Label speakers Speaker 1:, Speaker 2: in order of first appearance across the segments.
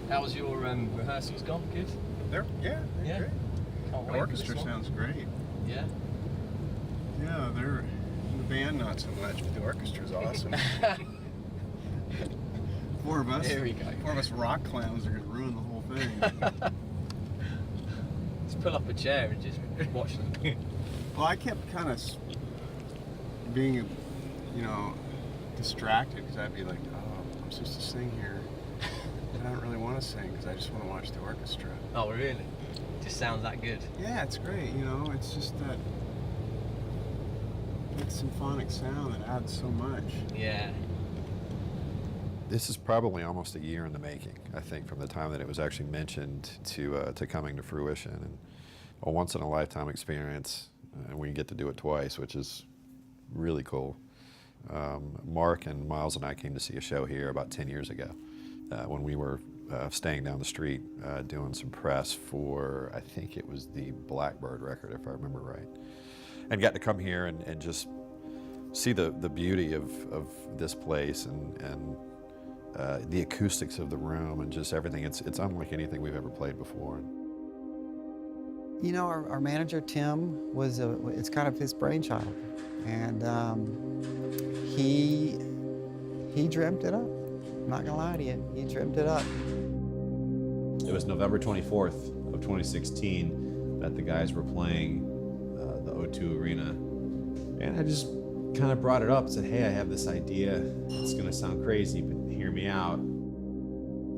Speaker 1: How was your rehearsals gone? Good?
Speaker 2: They're
Speaker 1: Yeah.
Speaker 2: great.
Speaker 1: Can't
Speaker 2: The
Speaker 1: wait for
Speaker 2: orchestra
Speaker 1: this one.
Speaker 2: sounds great.
Speaker 1: Yeah.
Speaker 2: Yeah, they're the band not so much, but the orchestra's awesome. Four of us.
Speaker 1: Here we go.
Speaker 2: 4 of us rock clowns are gonna ruin the whole thing.
Speaker 1: Just pull up a chair and just watch them.
Speaker 2: Well, I kept kind of being, distracted because I'd be like, oh, I'm supposed to sing here. But I don't really want to sing because I just want to watch the orchestra.
Speaker 1: Oh, really? Just sounds that good.
Speaker 2: Yeah, it's great, it's just that big symphonic sound that adds so much.
Speaker 1: Yeah.
Speaker 3: This is probably almost a year in the making, I think, from the time that it was actually mentioned to coming to fruition. And a once-in-a-lifetime experience, and we get to do it twice, which is really cool. Mark and Miles and I came to see a show here about 10 years ago when we were staying down the street doing some press for, I think it was the Blackbird record, if I remember right. And got to come here and just see the beauty of this place and the acoustics of the room and just everything. It's unlike anything we've ever played before.
Speaker 4: Our manager, Tim, it's kind of his brainchild. And he dreamt it up. I'm not gonna lie to you, he dreamt it up.
Speaker 5: It was November 24th of 2016 that the guys were playing the O2 Arena. And I just kind of brought it up and said, hey, I have this idea. It's gonna sound crazy, but hear me out.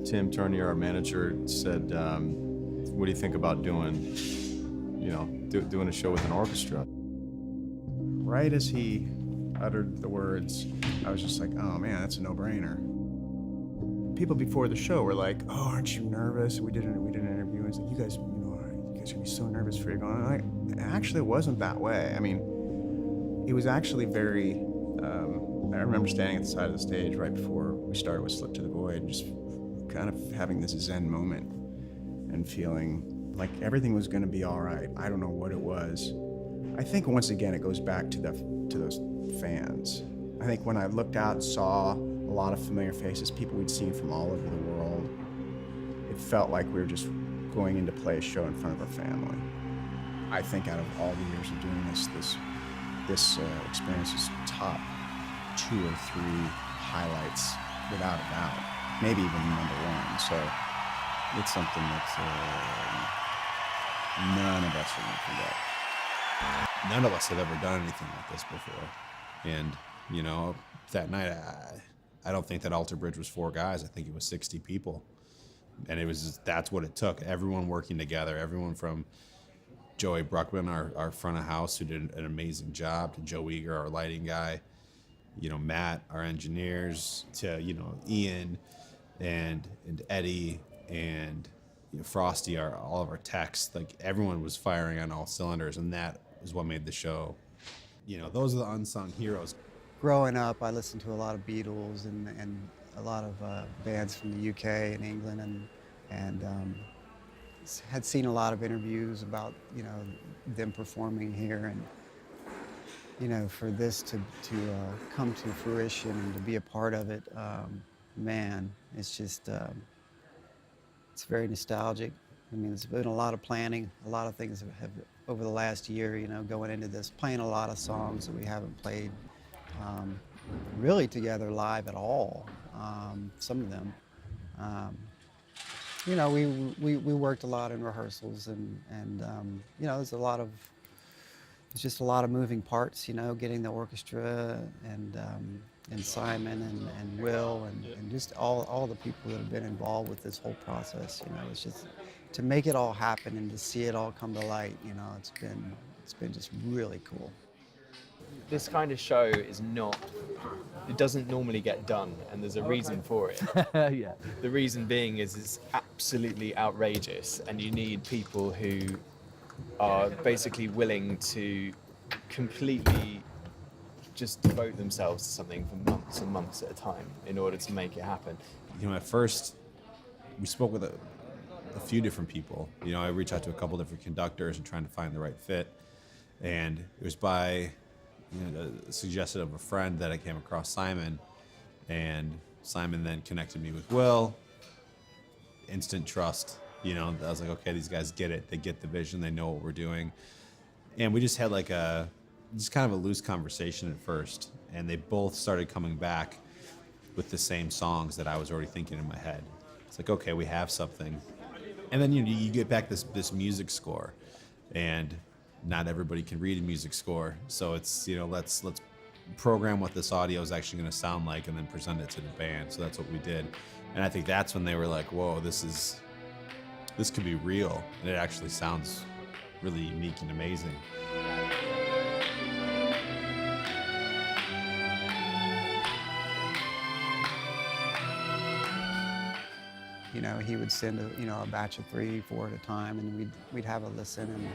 Speaker 6: Tim Turnier, our manager, said, what do you think about doing a show with an orchestra? Right as he uttered the words, I was just like, oh man, that's a no-brainer. People before the show were like, oh, aren't you nervous? We did an interview and it's like, you guys are gonna be so nervous for you going. Like, actually, it wasn't that way. I mean, it was actually very, I remember standing at the side of the stage right before we started with Slip to the Void and just kind of having this Zen moment and feeling like everything was gonna be all right. I don't know what it was. I think once again, it goes back to those fans. I think when I looked out and saw a lot of familiar faces, people we'd seen from all over the world, it felt like we were just going in to play a show in front of our family. I think out of all the years of doing this experience is top 2 or 3 highlights without a doubt, maybe even number 1. So it's something that none of us are gonna forget.
Speaker 5: None of us have ever done anything like this before. And, that night, I don't think that Alter Bridge was 4 guys. I think it was 60 people. And that's what it took. Everyone working together, everyone from Joey Bruckman, our front of house, who did an amazing job, to Joe Eager, our lighting guy, Matt, our engineers, to, Ian and Eddie and Frosty, all of our techs. Like, everyone was firing on all cylinders, and that is what made the show. Those are the unsung heroes.
Speaker 4: Growing up, I listened to a lot of Beatles and a lot of bands from the UK and England, and had seen a lot of interviews about them performing here, and for this to come to fruition and to be a part of it, man, it's just it's very nostalgic. I mean, it's been a lot of planning. A lot of things have over the last year, going into this, playing a lot of songs that we haven't played really together live at all. Some of them. We worked a lot in rehearsals, and there's just a lot of moving parts. Getting the orchestra and Simon and Will and just all the people that have been involved with this whole process. It's just to make it all happen and to see it all come to light. It's been just really cool.
Speaker 7: This kind of show it doesn't normally get done, and there's a reason for it.
Speaker 1: Yeah.
Speaker 7: The reason being is it's absolutely outrageous, and you need people who are basically willing to completely just devote themselves to something for months and months at a time in order to make it happen.
Speaker 5: At first, we spoke with a few different people. I reached out to a couple different conductors and trying to find the right fit. And it was by the suggestion of a friend that I came across Simon, and Simon then connected me with Will. instant trust. You know, I was like, okay, these guys get it. They get the vision. They know what we're doing. And we just had like just kind of a loose conversation at first. And they both started coming back with the same songs that I was already thinking in my head. It's like, okay, we have something. And then you get back this music score, and not everybody can read a music score. So it's, let's program what this audio is actually going to sound like and then present it to the band. So that's what we did. And I think that's when they were like, whoa, this could be real. And it actually sounds really unique and amazing.
Speaker 4: You know, he would send a batch of 3, 4 at a time, and we'd have a listen. And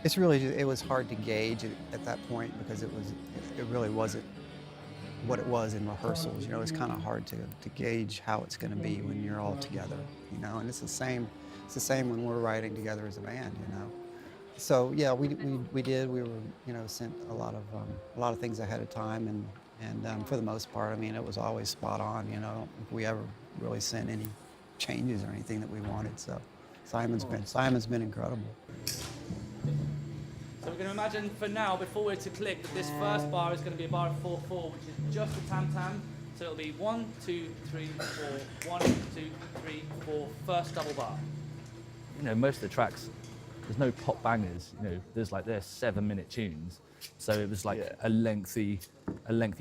Speaker 4: it was hard to gauge at that point, because it really wasn't what it was in rehearsals. You know, it's kind of hard to gauge how it's going to be when you're all together. You know, and it's the same when we're writing together as a band. You know, so yeah, we did. We were sent a lot of things ahead of time, and for the most part, I mean, it was always spot on. You know, I don't think we ever really sent any changes or anything that we wanted. So Simon's been incredible.
Speaker 8: So we're going to imagine for now, before we're to click, that this first bar is going to be a bar of 4/4, which is just a tam-tam. So it'll be 1, 2, 3, 4, 1, 2, 3, 4, first double bar. You know, most of the tracks, there's no pop bangers. You know, there's 7-minute tunes. So it was a lengthy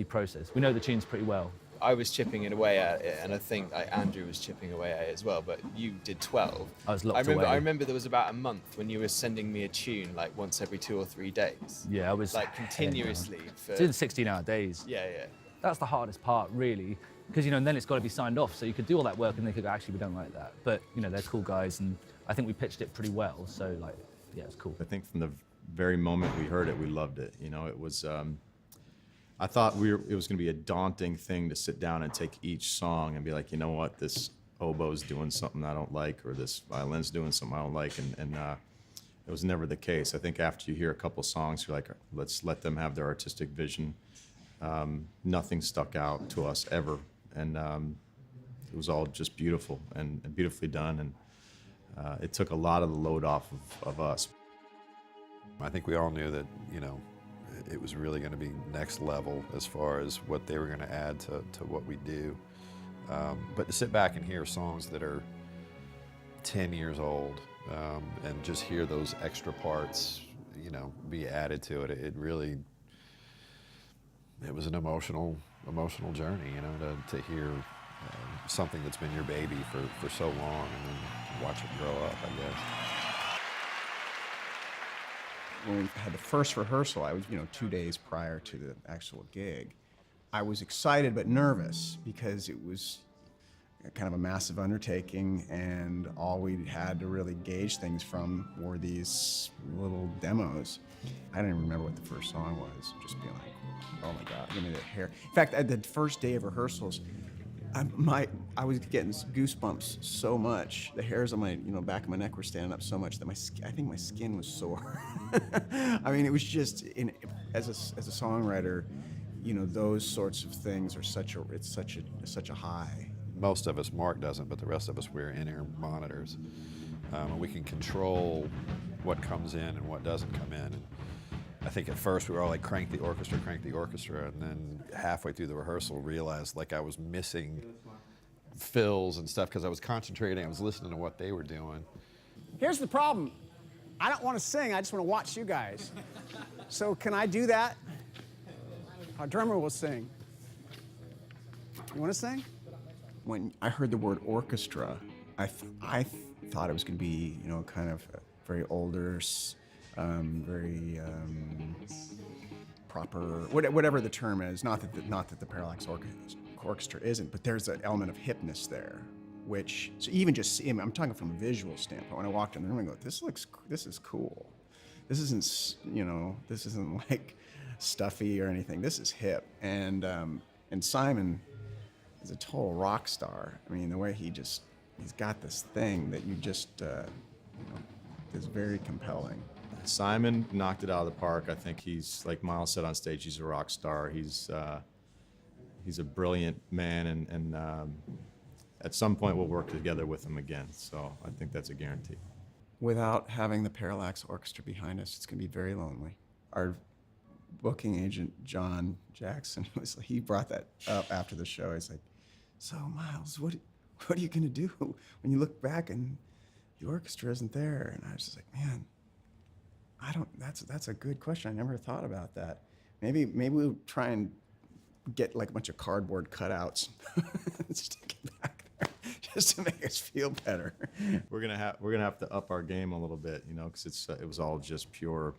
Speaker 8: process. We know the tunes pretty well.
Speaker 7: I was chipping it away at it, and I think Andrew was chipping away at it as well, but you did 12.
Speaker 8: I was locked away.
Speaker 7: I remember there was about a month when you were sending me a tune once every 2 or 3 days.
Speaker 8: Yeah, I was
Speaker 7: continuously.
Speaker 8: Doing 16-hour days.
Speaker 7: Yeah.
Speaker 8: That's the hardest part, really, because and then it's got to be signed off. So you could do all that work, and they could go, actually, we don't like that. But they're cool guys, and I think we pitched it pretty well. So yeah, it's cool.
Speaker 6: I think from the very moment we heard it, we loved it. You know, it was. I thought it was going to be a daunting thing to sit down and take each song and be like, you know what, this oboe's doing something I don't like, or this violin's doing something I don't like, and it was never the case. I think after you hear a couple songs, you're like, let's let them have their artistic vision. Nothing stuck out to us ever, and it was all just beautiful and beautifully done, and it took a lot of the load off of us.
Speaker 3: I think we all knew that, it was really going to be next level as far as what they were going to add to what we do. But to sit back and hear songs that are 10 years old and just hear those extra parts, be added to it, it was an emotional journey, to hear something that's been your baby for so long, and then watch it grow up, I guess.
Speaker 2: When we had the first rehearsal, I was, 2 days prior to the actual gig, I was excited but nervous, because it was kind of a massive undertaking, and all we had to really gauge things from were these little demos. I didn't even remember what the first song was, just being like, oh my God, give me the hair. In fact, at the first day of rehearsals, I was getting goosebumps so much. The hairs on my back of my neck were standing up so much that I think my skin was sore. I mean, it was just as a songwriter, those sorts of things are such a high.
Speaker 3: Most of us, Mark doesn't, but the rest of us wear in-ear monitors. And we can control what comes in and what doesn't come in. And I think at first we were all like, crank the orchestra, and then halfway through the rehearsal realized I was missing fills and stuff because I was concentrating, I was listening to what they were doing.
Speaker 9: Here's the problem. I don't want to sing, I just want to watch you guys. So can I do that? Our drummer will sing. You want to sing?
Speaker 2: When I heard the word orchestra, I thought it was going to be, kind of very older, very proper, whatever the term is. Not that the Parallax Orchestra isn't, but there's an element of hipness there, which, so even just I'm talking from a visual standpoint. When I walked in the room, I go, this is cool. This isn't like stuffy or anything. This is hip. And Simon is a total rock star. I mean, the way he's got this thing that you just, is very compelling.
Speaker 6: Simon knocked it out of the park. I think he's, like Miles said on stage, he's a rock star. He's a brilliant man, and at some point we'll work together with them again. So I think that's a guarantee.
Speaker 2: Without having the Parallax Orchestra behind us, it's going to be very lonely. Our booking agent, John Jackson, he brought that up after the show. He's like, so Miles, what are you going to do when you look back and the orchestra isn't there? And I was just like, man, that's a good question. I never thought about that. Maybe we'll try and get like a bunch of cardboard cutouts and stick it back there just to make us feel better.
Speaker 6: We're gonna have to up our game a little bit, you know, because it was all just pure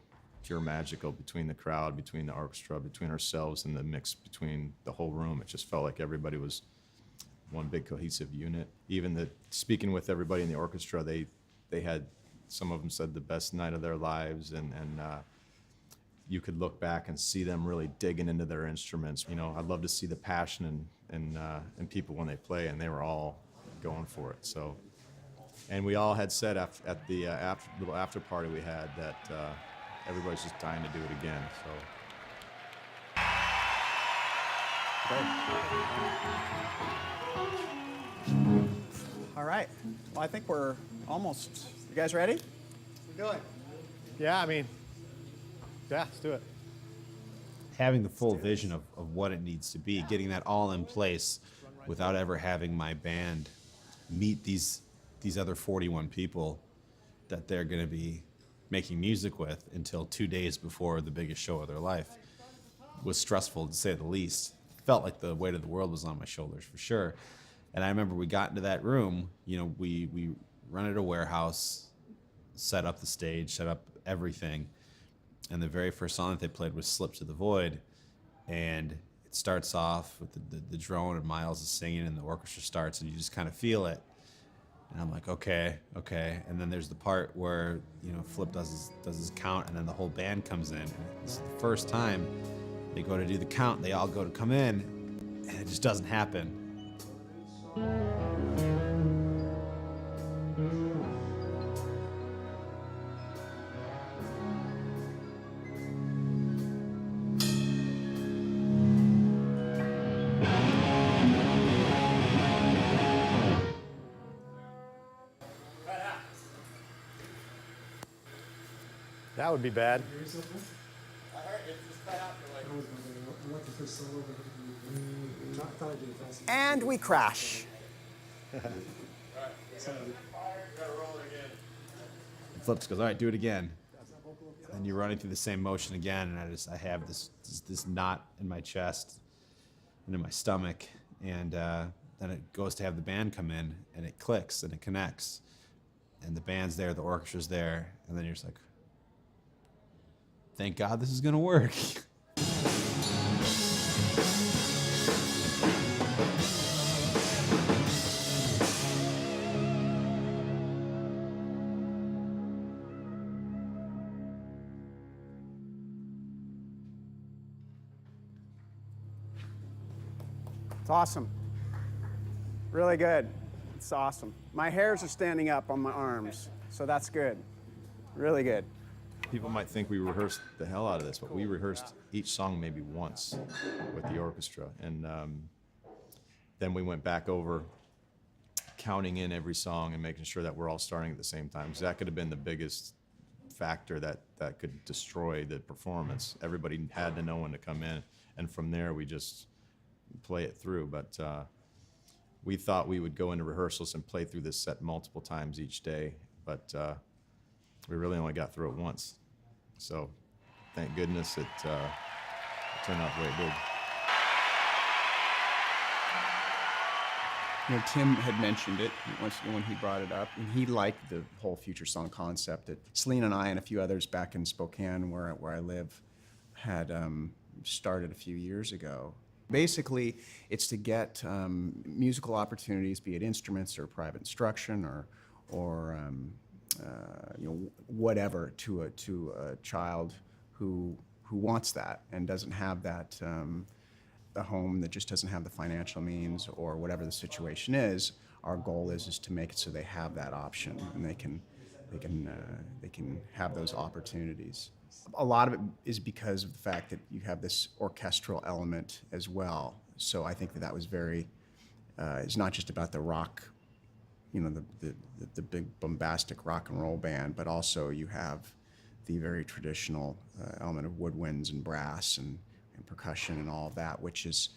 Speaker 6: magical between the crowd, between the orchestra, between ourselves, and the mix between the whole room. It just felt like everybody was one big cohesive unit. Even speaking with everybody in the orchestra, they had, some of them said, the best night of their lives, and you could look back and see them really digging into their instruments. You know, I'd love to see the passion in people when they play, and they were all going for it. So, and we all had said at the little after party we had that everybody's just dying to do it again. So.
Speaker 9: All right. Well, I think we're almost. You guys ready?
Speaker 4: We're doing.
Speaker 10: Yeah, I mean, yeah, let's do it.
Speaker 5: Having the full vision of what it needs to be, getting that all in place without ever having my band meet these other 41 people that they're going to be making music with until 2 days before the biggest show of their life was stressful, to say the least. Felt like the weight of the world was on my shoulders for sure. And I remember we got into that room, you know, we rented a warehouse, set up the stage, set up everything. And the very first song that they played was Slip to the Void. And it starts off with the drone, and Miles is singing, and the orchestra starts, and you just kind of feel it. And I'm like, okay. And then there's the part where, you know, Flip does his count, and then the whole band comes in. And this is the first time they go to do the count, they all go to come in, and it just doesn't happen.
Speaker 10: That would be bad.
Speaker 9: And we crash.
Speaker 5: Flip just goes, all right, do it again. And then you're running through the same motion again, and I have this knot in my chest and in my stomach, and then it goes to have the band come in, and it clicks and it connects, and the band's there, the orchestra's there, and then you're just like, thank God this is gonna work.
Speaker 9: It's awesome. Really good. It's awesome. My hairs are standing up on my arms, so that's good. Really good.
Speaker 6: People might think we rehearsed the hell out of this, but we rehearsed each song maybe once with the orchestra. And then we went back over counting in every song and making sure that we're all starting at the same time. So that could have been the biggest factor that could destroy the performance. Everybody had to know when to come in. And from there, we just play it through. But we thought we would go into rehearsals and play through this set multiple times each day. But we really only got through it once. So thank goodness it turned out the way it did.
Speaker 2: You know, Tim had mentioned it once when he brought it up, and he liked the whole future song concept that Celine and I and a few others back in Spokane, where I live, had started a few years ago. Basically, it's to get musical opportunities, be it instruments or private instruction or you know, whatever, to a child who wants that and doesn't have that, a home that just doesn't have the financial means, or whatever the situation is. Our goal is to make it so they have that option and they can have those opportunities. A lot of it is because of the fact that you have this orchestral element as well. So I think that was very is not just about the rock, you know, the big bombastic rock and roll band, but also you have the very traditional element of woodwinds and brass and percussion and all of that, which is,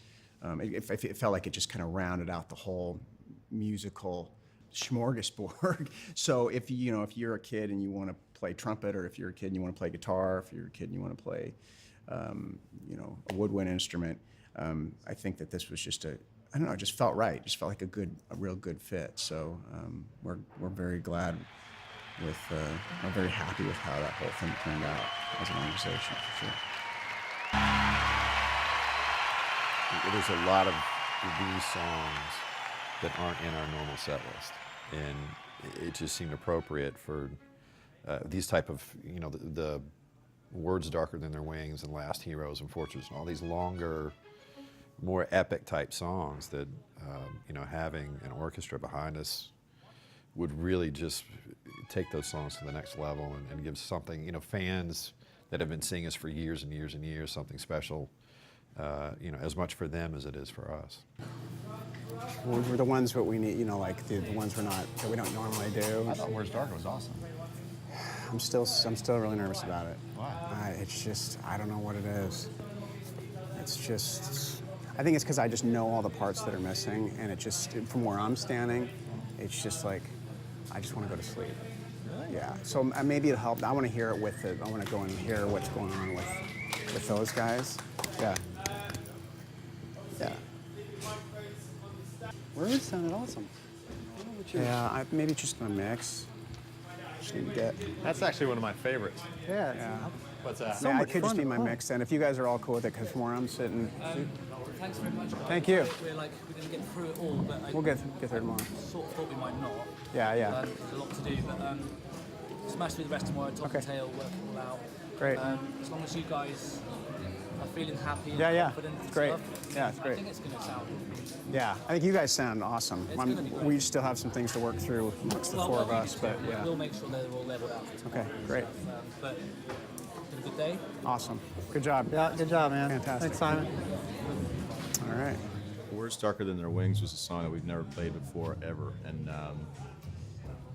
Speaker 2: it felt like it just kind of rounded out the whole musical smorgasbord. So if you're a kid and you want to play trumpet, or if you're a kid and you want to play guitar, if you're a kid and you want to play, a woodwind instrument, I think that this was just it just felt right. It just felt like a real good fit. So we're very glad with, we're very happy with how that whole thing turned out as an organization, for sure.
Speaker 3: There's a lot of these songs that aren't in our normal set list, and it just seemed appropriate for these type of, the Words Darker Than Their Wings and Last Heroes and Fortress and all these longer, more epic type songs that, having an orchestra behind us would really just take those songs to the next level and give something, fans that have been seeing us for years and years and years, something special, as much for them as it is for us.
Speaker 9: We're the ones that we need, like the ones that we don't normally do.
Speaker 5: I thought Words Darker was awesome.
Speaker 9: I'm still really nervous about it.
Speaker 5: Why?
Speaker 9: It's just, I don't know what it is. It's just, I think it's because I just know all the parts that are missing, and it just, from where I'm standing, it's just like, I just want to go to sleep. Really? Yeah. So maybe it'll help. I want to hear it I want to go and hear what's going on with those guys. Yeah. Yeah.
Speaker 4: Words sounded awesome.
Speaker 9: Yeah, maybe just gonna mix. Just need to get.
Speaker 10: That's actually one of my favorites.
Speaker 4: Yeah.
Speaker 9: Yeah.
Speaker 10: What's that?
Speaker 9: Yeah,
Speaker 4: much
Speaker 9: it could just
Speaker 4: fun
Speaker 9: be
Speaker 4: to
Speaker 9: my
Speaker 4: play.
Speaker 9: mix, and if you guys are all cool with it, because from where I'm sitting,
Speaker 8: Thanks very much, guys.
Speaker 9: Thank you.
Speaker 8: We didn't get through it all, but
Speaker 9: we'll get there tomorrow.
Speaker 8: sort of thought we might not.
Speaker 9: Yeah, yeah.
Speaker 8: There's a lot to do, but smash through the rest tomorrow, top
Speaker 9: Okay.
Speaker 8: and tail, work it all out.
Speaker 9: Great.
Speaker 8: As long as you guys are feeling happy and
Speaker 9: Yeah.
Speaker 8: confident and
Speaker 9: It's great.
Speaker 8: stuff,
Speaker 9: Yeah, it's
Speaker 8: I
Speaker 9: great.
Speaker 8: think it's going to sound
Speaker 9: Yeah, I think you guys sound awesome.
Speaker 8: It's gonna be great.
Speaker 9: We still have some things to work through amongst the four of us, but yeah.
Speaker 8: We'll make sure they're all leveled out.
Speaker 9: Okay, great.
Speaker 8: But been a good day.
Speaker 9: Awesome. Good job.
Speaker 4: Yeah, good job, man.
Speaker 9: Fantastic.
Speaker 4: Thanks, Simon.
Speaker 9: All right.
Speaker 6: Words Darker Than Their Wings was a song that we've never played before, ever. And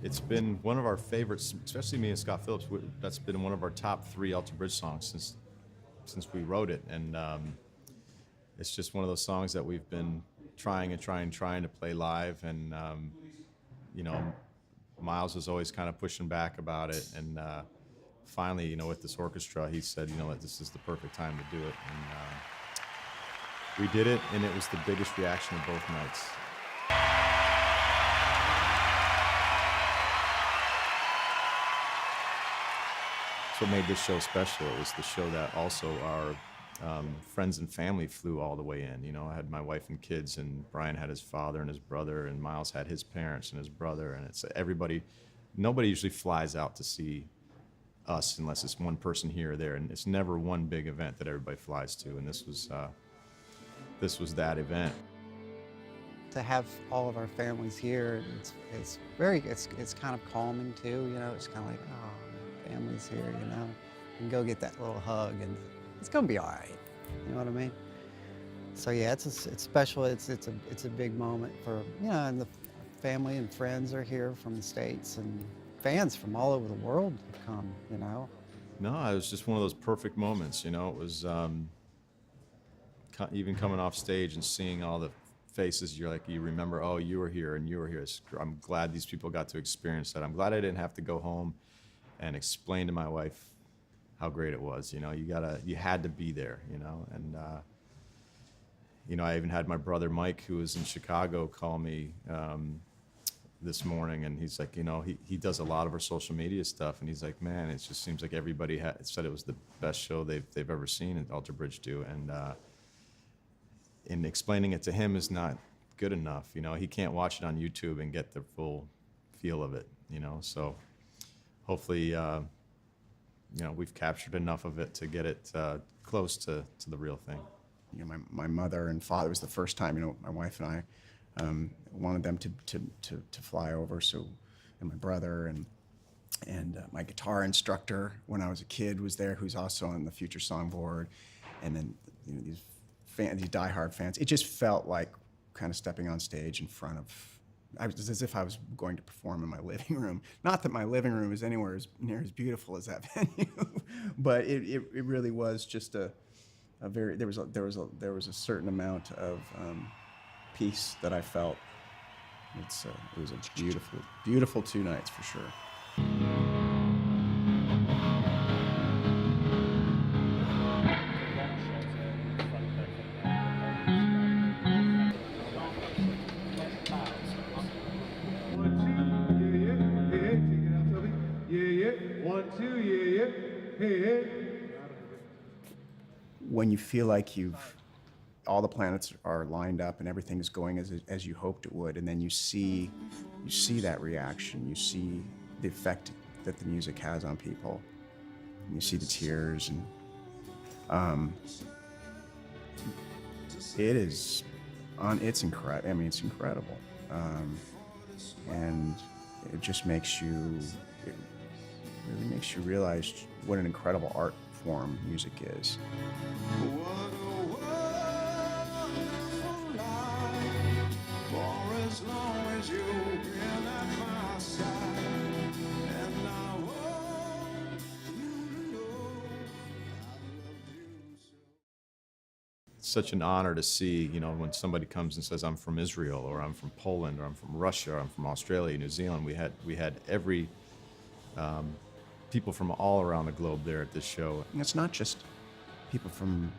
Speaker 6: it's been one of our favorites, especially me and Scott Phillips. That's been one of our top 3 Alter Bridge songs since we wrote it. And it's just one of those songs that we've been trying to play live. And, Miles was always kind of pushing back about it. And finally, with this orchestra, he said, that this is the perfect time to do it. And we did it, and it was the biggest reaction of both nights. That's what made this show special. It was the show that also our friends and family flew all the way in. I had my wife and kids, and Brian had his father and his brother, and Miles had his parents and his brother, and it's everybody. Nobody usually flies out to see us unless it's one person here or there, and it's never one big event that everybody flies to, and this was that event.
Speaker 4: To have all of our families here, it's kind of calming too. It's kind of like, oh, family's here. And go get that little hug, and it's gonna be all right. You know what I mean? So yeah, it's special. It's a big moment for and the family and friends are here from the States, and fans from all over the world have come.
Speaker 6: No, it was just one of those perfect moments. It was even coming off stage and seeing all the faces. You remember, oh, you were here and you were here. I'm glad these people got to experience that. I'm glad I didn't have to go home and explain to my wife how great it was. You had to be there. And I even had my brother Mike, who was in Chicago, call me this morning, and he's like, he does a lot of our social media stuff, and he's like, man, it just seems like everybody said it was the best show they've ever seen at Alter Bridge do, and explaining it to him is not good enough. He can't watch it on YouTube and get the full feel of it. So hopefully, we've captured enough of it to get it close to the real thing.
Speaker 2: My mother and father, it was the first time, my wife and I wanted them to fly over. So, and my brother and my guitar instructor when I was a kid was there, who's also on the Future Songboard, and then these diehard fans. It just felt like kind of stepping on stage in front of, it's as if I was going to perform in my living room. Not that my living room is anywhere near as beautiful as that venue, but it really was just a very, there was a certain amount of peace that I felt. It was a beautiful, beautiful 2 nights for sure. When you feel like all the planets are lined up and everything is going as you hoped it would, and then you see that reaction, you see the effect that the music has on people, and you see the tears, and it's incredible. I mean, it's incredible, and it just makes you, it really makes you realize what an incredible art form music is.
Speaker 6: It's such an honor to see, you know, when somebody comes and says, I'm from Israel, or I'm from Poland, or I'm from Russia, or I'm from Australia, New Zealand. We had every people from all around the globe there at this show.
Speaker 2: And it's not just people from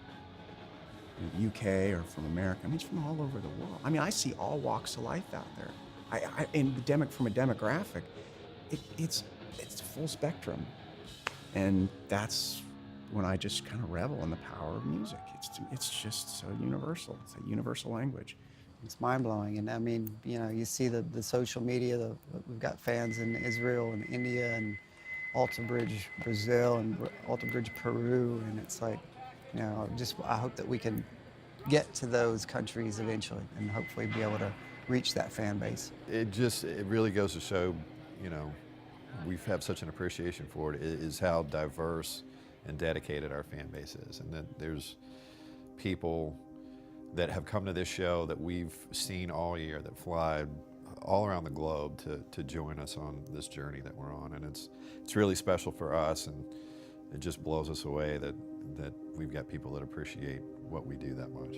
Speaker 2: the UK or from America. I mean, it's from all over the world. I mean, I see all walks of life out there. From a demographic, it's full spectrum, and that's when I just kind of revel in the power of music. It's just so universal. It's a universal language.
Speaker 4: It's mind-blowing. And I mean, you know, you see the social media, we've got fans in Israel and India and Alter Bridge, Brazil, and Alter Bridge, Peru, and it's like, you know, I hope that we can get to those countries eventually and hopefully be able to reach that fan base.
Speaker 3: It really goes to show, you know, we've had such an appreciation for it, is how diverse and dedicated our fan base is, and that there's people that have come to this show that we've seen all year, that fly all around the globe to join us on this journey that we're on, and it's really special for us, and it just blows us away that we've got people that appreciate what we do that much.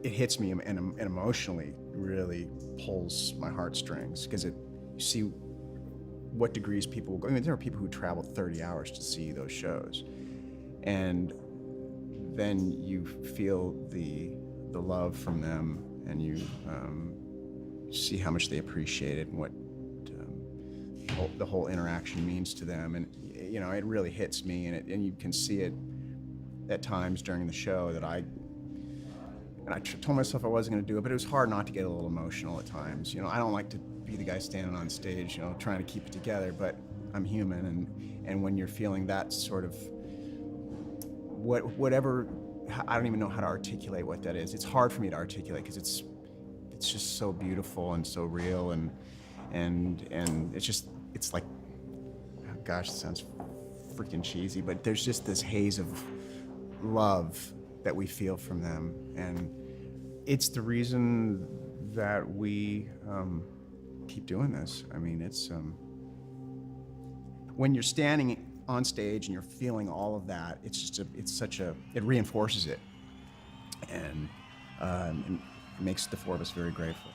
Speaker 2: It hits me and emotionally really pulls my heartstrings, because you see what degrees people will go. I mean, there are people who travel 30 hours to see those shows, and then you feel the love from them, and you see how much they appreciate it and what the whole interaction means to them. And you know, it really hits me, and you can see it at times during the show that I told myself I wasn't going to do it, but it was hard not to get a little emotional at times. You know, I don't like to be the guy standing on stage, you know, trying to keep it together, but I'm human, and when you're feeling that sort of whatever, I don't even know how to articulate what that is. It's hard for me to articulate because it's just so beautiful and so real, and it's like, oh gosh, it sounds freaking cheesy, but there's just this haze of love that we feel from them, and it's the reason that we keep doing this. I mean, it's when you're standing on stage and you're feeling all of that, it reinforces it, and it makes the four of us very grateful.